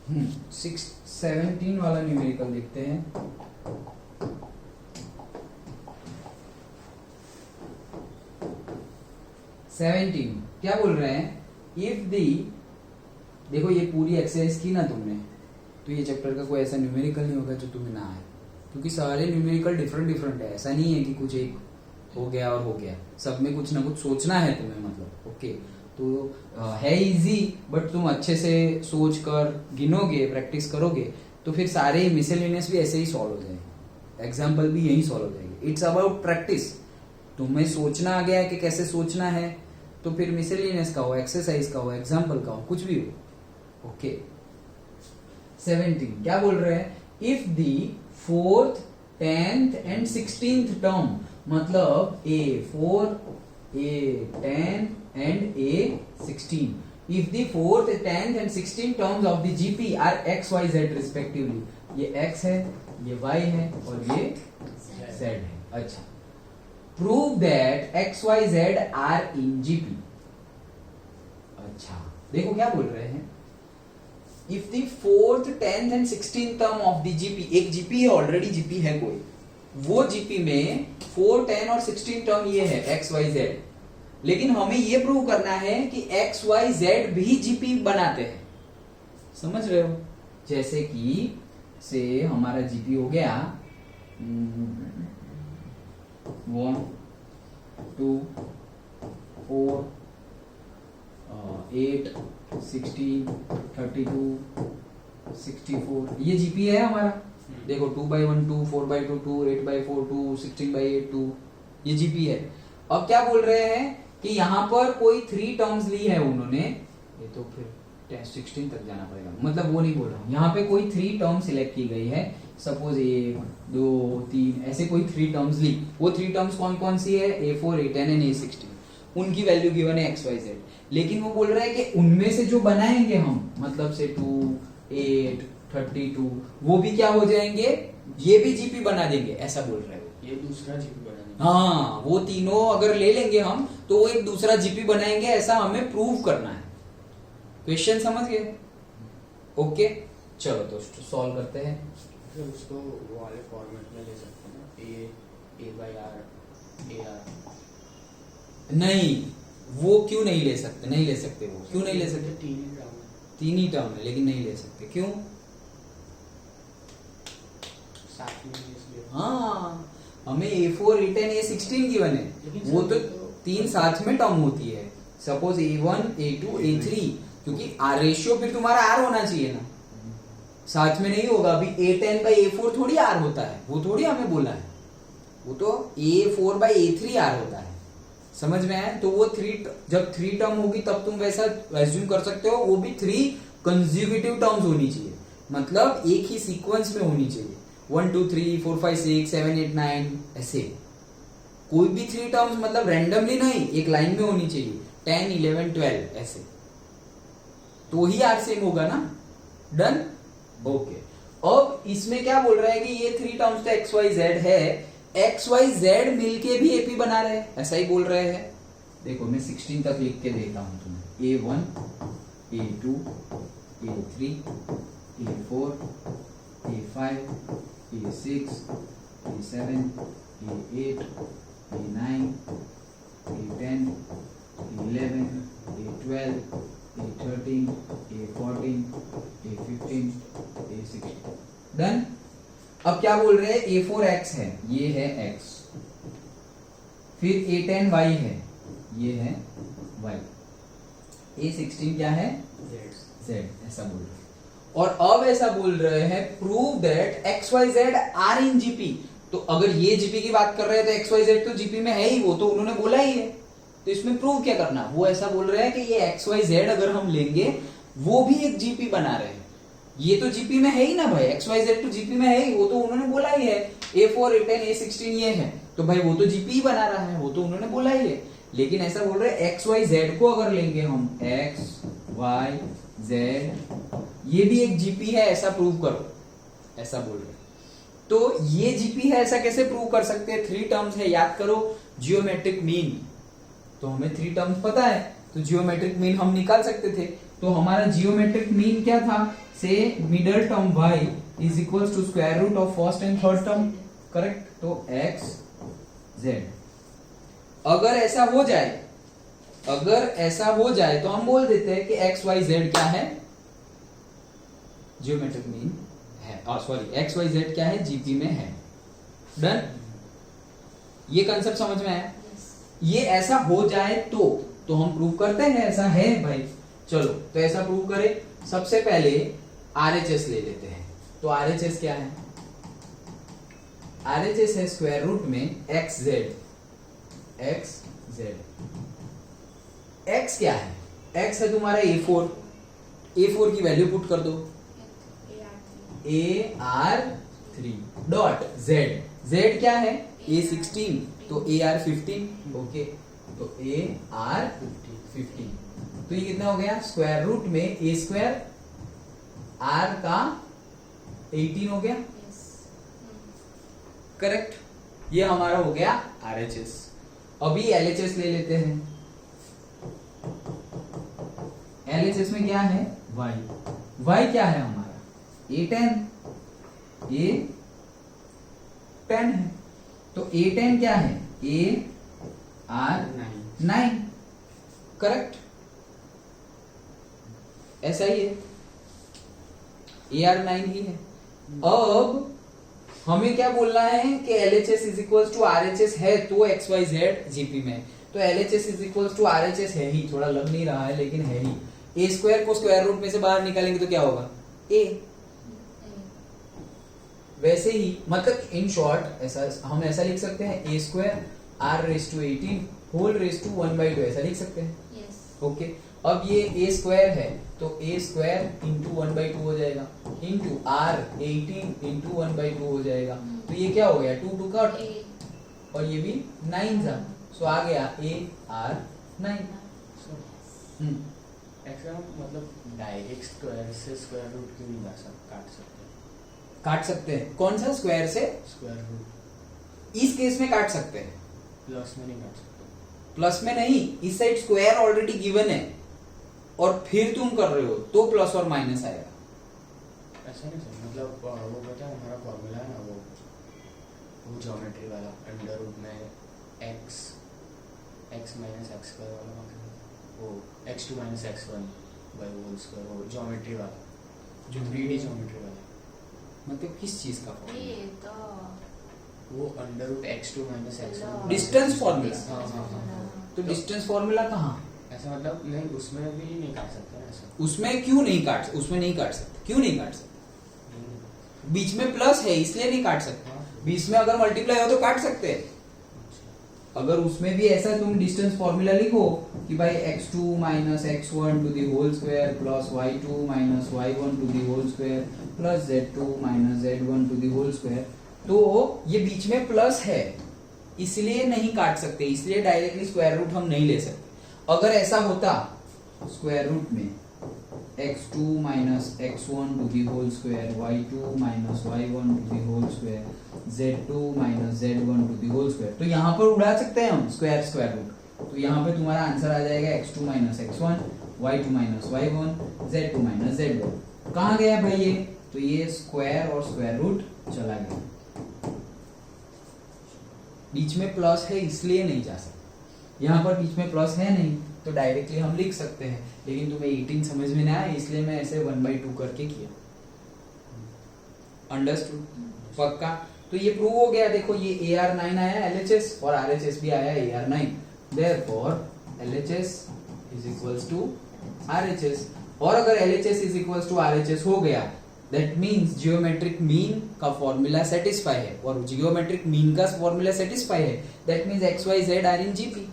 17 वाला न्यूमेरिकल देखते हैं। क्या बोल रहे हैं, इफ दी, देखो ये पूरी एक्सरसाइज की ना तुमने, तो ये चैप्टर का कोई ऐसा न्यूमेरिकल नहीं होगा जो तुम्हें ना आए, क्योंकि सारे न्यूमेरिकल डिफरेंट डिफरेंट है। ऐसा नहीं है कि कुछ एक हो गया और हो गया, सब में कुछ ना कुछ सोचना है तुम्हें, मतलब ओके। तो है इजी, बट तुम अच्छे से सोच कर गिनोगे, प्रैक्टिस करोगे, तो फिर सारे मिसलेनियस भी ऐसे ही सॉल्व हो जाएंगे, एग्जाम्पल भी यही सॉल्व हो जाएंगे। It's about practice. तुम्हें सोचना आ गया है कि कैसे सोचना है, तो फिर मिसलेनियस का हो, एक्सरसाइज का हो, एग्जाम्पल का हो, कुछ भी हो, ओके। 17 क्या बोल रहे हैं, if the 4th 10th and 16th term, मतलब A4 A10 and A16, if the 4th 10th and 16th terms of the GP are x y z respectively, ये x है, ये y है और ये z है। अच्छा, prove that x y z are in GP। अच्छा देखो क्या बोल रहे हैं, if the 4th 10th and 16th term of the GP, एक GP है, ऑलरेडी GP है कोई, वो GP में 4, 10 और 16 टर्म ये है x y z, लेकिन हमें ये प्रूव करना है कि x y z भी GP बनाते हैं। समझ रहे हो, जैसे कि से हमारा GP हो गया 1 2 4 8 16 32 64, ये GP है हमारा। देखो 2/1 2, 4/2 2, 8/4 2, 16/8 2, ये GP है। अब क्या बोल रहे हैं कि यहाँ पर कोई 3 टर्म्स ली है उन्होंने, ये तो फिर 16 तक जाना पड़ेगा, मतलब वो नहीं बोल रहा हूँ, यहाँ पे कोई 3 टर्म सिलेक्ट की गई है, सपोज 1 2 3 ऐसे कोई 3 टर्म्स ली। वो 3 टर्म्स कौन कौन सी है, A4 A10 एंड A16, उनकी वैल्यू गिवन है x y z, लेकिन वो बोल रहा है कि उनमें से जो बनाएंगे हम, मतलब से 2 8 32, वो भी क्या हो जाएंगे, ये भी GP बना देंगे, ऐसा बोल रहे हो, ये दूसरा GP बना देंगे। हाँ, वो तीनों अगर ले लेंगे हम तो वो एक दूसरा GP बनाएंगे, ऐसा हमें प्रूव करना है। क्वेश्चन समझ गए, ओके। चलो तो सॉल्व करते हैं। फिर उसको वो वाले फॉर्मेट में ले सकते हैं ना, A/R AR। नहीं, वो क्यों नहीं ले सकते, नहीं ले सकते, वो क्यों नहीं ले सकते, 3 ही टर्म है, 3 ही टर्म है, लेकिन नहीं ले सकते, क्यों, साथ में इसलिए। हाँ, हमें A4 A10 A16 गिवन है, वो तो 3 साथ में टर्म होती है, सपोज A1 A2 A3, क्योंकि रेशियो फिर तुम्हारा R होना चाहिए ना, साथ में नहीं होगा। अभी A10/A4 थोड़ी R होता है, वो थोड़ी हमें बोला है, वो तो A4/A3 R होता है। समझ में आया, तो वो 3, जब 3 टर्म होगी तब तुम वैसा एज्यूम कर सकते हो, वो भी 3 कंसेक्यूटिव टर्म्स होनी चाहिए, मतलब एक ही सीक्वेंस में होनी चाहिए, 1 2 3 4 5 6 7 8 9 ऐसे, कोई भी 3 टर्म्स, मतलब रैंडमली नहीं, एक लाइन में होनी चाहिए, 10 11 12 ऐसे, तो ही आर सेम होगा ना। Done, okay. अब इसमें क्या बोल रहा है कि ये 3 टर्म्स तो एक्स वाई जेड है, एक्स वाई जेड मिलके भी एपी बना रहे हैं, ऐसा ही बोल रहे हैं। देखो मैं 16 तक लिख के देता हूं तुम्हें, A1 A2 A3 A4 A5 A6 A7 A8 A9 A10 A11 A12 A13 A14 A15 A16। Done. अब क्या बोल रहे हैं, A4 x है, ये है x, फिर A10 y है, ये है y, A16 क्या है z, ऐसा बोल रहे हैं। और अब ऐसा बोल रहे हैं prove that X Y Z are in GP. तो अगर ये जीपी की बात कर रहे हैं तो एक्स वाई जेड तो जीपी में है ही, वो तो उन्होंने बोला ही है, तो इसमें प्रूव क्या करना, वो ऐसा बोल रहे हैं कि ये एक्स वाई जेड अगर हम लेंगे वो भी एक जीपी बना रहे हैं, ये तो जीपी में है ही ना भाई, एक्स वाई जेड तो जीपी में है ही, वो तो उन्होंने बोला ही है, A4 A10 A16 ये है, तो भाई वो तो जीपी ही बना रहा है, वो तो उन्होंने बोला ही है। लेकिन ऐसा बोल रहे हैं एक्स वाई जेड को अगर लेंगे हम, एक्स वाई जेड ये भी एक जीपी है, ऐसा प्रूव करो, ऐसा बोल रहे हैं। तो ये जीपी है ऐसा कैसे प्रूव कर सकते हैं, 3 टर्म्स है, याद करो जियोमेट्रिक मीन, तो हमें 3 टर्म्स पता है, तो जियोमेट्रिक मीन हम निकाल सकते थे। तो हमारा जियोमेट्रिक मीन क्या था, से middle term y is equals to square root of first and third term, correct. तो x z, अगर ऐसा हो जाए तो हम बोल देते हैं कि x y z क्या है, जियोमेट्रिक मीन है, सॉरी x y z क्या है, जीपी में है। डन, ये कंसेप्ट समझ में आया। ये ऐसा हो जाए तो हम प्रूव करते हैं ऐसा है भाई। चलो तो ऐसा प्रूव करें। सबसे पहले RHS ले लेते हैं। तो RHS क्या है, RHS है स्क्वायर रूट में XZ। X क्या है, X है तुम्हारा A4, A4 की वैल्यू पुट कर दो, AR3 डॉट Z क्या है, A16 तो AR15, ओके। तो AR15, तो ये कितना हो गया, स्क्वायर रूट में A स्क्वायर R का 18 हो गया, करेक्ट। ये हमारा हो गया RHS। अभी LHS ले लेते हैं। LHS में क्या है, y क्या है हमारा, A10 है। तो A10 क्या है, AR9, करेक्ट। ऐसा ही है, AR9 ही है। अब हमें क्या बोलना है कि LHS is equal to RHS है तो XYZ जीपी में, तो LHS is equal to RHS है ही, थोड़ा लग नहीं रहा है लेकिन है ही। A स्क्वायर को स्क्वायर रूट में से बाहर निकालेंगे तो क्या होगा, A। वैसे ही मतलब इन शॉर्ट ऐसा हम ऐसा लिख सकते हैं, A square R⁻18 whole raise to 1/2, ऐसा लिख सकते हैं, ओके। अब ये A स्क्वायर है तो A स्क्वायर इंटू 1/2 हो जाएगा, इंटू R18 इंटू 1/2 हो जाएगा। तो ये क्या हो गया, 2 कट, और ये भी 9 था, सो आ गया AR9। मतलब डायरेक्ट स्क्वायर से स्क्वायर रूट क्यों नहीं काट सकते हैं। कौन सा स्क्वायर से स्क्वायर रूट, इस केस में काट सकते हैं, प्लस में नहीं काट सकते। प्लस में नहीं, इस साइड स्क्वायर ऑलरेडी गिवन है और फिर तुम कर रहे हो तो प्लस और माइनस आएगा। ऐसा नहीं सर, मतलब वो पता है हमारा फॉर्मूला है ना, वो ज्योमेट्री वाला, अंडर रूट में x माइनस एक्स स्क्वायर वाला, वो x2 minus x1 by whole square, वो ज्योमेट्री वाला, जो 3D ज्योमेट्री वाला। मतलब किस चीज का फॉर्मूला, वो under root x2 minus x1 distance formula. हाँ। तो डिस्टेंस फॉर्मूला कहाँ, ऐसा मतलब नहीं, उसमें भी नहीं काट सकते ना ऐसा। उसमें क्यों नहीं काट, उसमें नहीं काट सकते, क्यों नहीं काट सकते, बीच में प्लस है इसलिए नहीं काट सकते। बीच में अगर मल्टीप्लाई हो तो काट सकते हैं। अगर उसमें भी ऐसा तुम डिस्टेंस फॉर्मूला लिखो कि भाई x2 minus x1 to the whole square plus y2 minus y1 to the whole square plus z2 minus z1 to the whole square, तो ये बीच में प्लस है इसलिए नहीं काट सकते, इसलिए डायरेक्टली स्क्वायर रूट हम नहीं ले सकते। अगर ऐसा होता स्क्वायर रूट में x2 minus x1 to the whole square, y2 minus y1 to the whole square, z2 minus z1 to the whole square, तो यहाँ पर उड़ा सकते हैं हम स्क्वायर रूट। तो यहाँ पे तुम्हारा आंसर आ जाएगा x2 minus x1, y2 minus y1, z2 minus z1। कहाँ गया भाई ये, तो ये स्क्वायर और स्क्वायर रूट चला गया, बीच में प्लस है इसलिए नहीं जा सकते। यहाँ पर बीच में प्लस है नहीं तो डायरेक्टली हम लिख सकते हैं, लेकिन तुम्हें 18 समझ में नहीं आया इसलिए मैं ऐसे 1/2 करके किया। अंडरस्टूड, पक्का। तो ये प्रूव हो गया, देखो ये AR9 आया LHS और RHS भी आया AR9, therefore LHS is equals to RHS। और अगर LHS is equals to RHS हो गया दैट मीन्स जियोमेट्रिक मीन का फॉर्मूला सेटिस्फाई है, और जियोमेट्रिक मीन का फॉर्मूला सेटिस्फाई है that means XYZ are in GP.